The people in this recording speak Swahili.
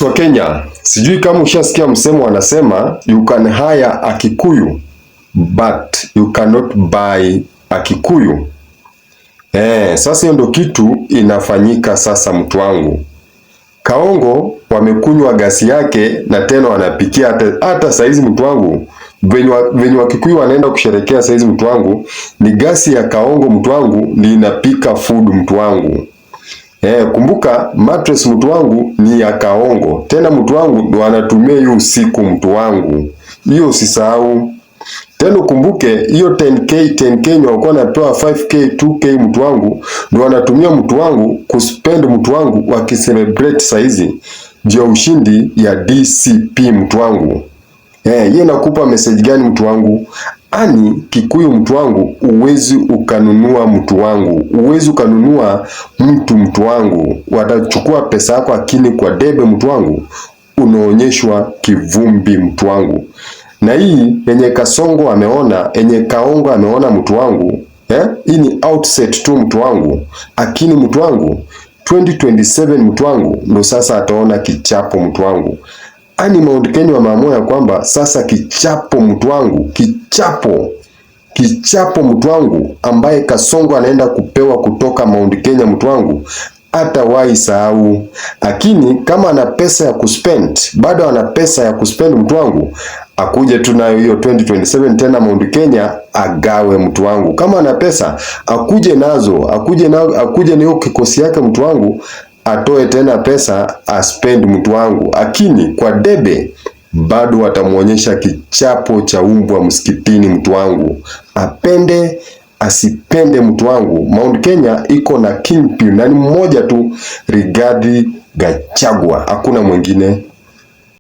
wa Kenya, sijui kama ushasikia msemo wanasema you can hire a Kikuyu but you cannot buy a Kikuyu. Sasa hiyo ndo kitu inafanyika sasa, mtu wangu. Kaongo wamekunywa gasi yake na tena wanapikia hata saizi, mtu wangu. Venye wa Kikuyu wanaenda kusherekea saizi, mtu wangu, ni gasi ya Kaongo, mtu wangu, ni inapika food, mtu wangu. Kumbuka mattress, mtu wangu, ni ya Kaongo. Tena mtu wangu ndo wanatumia hiyo usiku, mtu wangu. Hiyo usisahau. Tena kumbuke hiyo 10k nyo walikuwa wanapewa 5k 2k, mtu wangu, ndo wanatumia, mtu wangu, kuspend, mtu wangu, wakicelebrate saizi ndio ushindi ya DCP, mtu wangu. Hiyo nakupa message gani, mtu wangu? Ani Kikuyu, mtu wangu, uwezi ukanunua, mtu wangu, uwezi ukanunua mtu wangu. Watachukua pesa yako akini kwa debe, mtu wangu, unaonyeshwa kivumbi, mtu wangu. Na hii yenye Kasongo ameona, yenye Kaongo ameona, mtu wangu, hii ni outset tu, mtu wangu. Akini, mtu wangu, 2027, mtu wangu, ndo sasa ataona kichapo, mtu wangu. Ani Mount Kenya wameamua ya kwamba sasa kichapo, mtu wangu, kichapo, mtu wangu, ambaye Kasongo anaenda kupewa kutoka Mount Kenya, mtu wangu, hata waisahau. Lakini kama ana pesa ya kuspend, bado ana pesa ya kuspend, mtu wangu, akuje tu nayo hiyo 2027 tena Mount Kenya agawe, mtu wangu. Kama ana pesa akuje nazo, akuje na hiyo kikosi yake, mtu wangu, atoe tena pesa aspend, mtu wangu. Lakini kwa debe bado watamuonyesha kichapo cha umbwa msikitini, mtu wangu. Apende asipende, mtu wangu, Mount Kenya iko na kingpin na ni mmoja tu, Rigathi Gachagua, hakuna mwingine.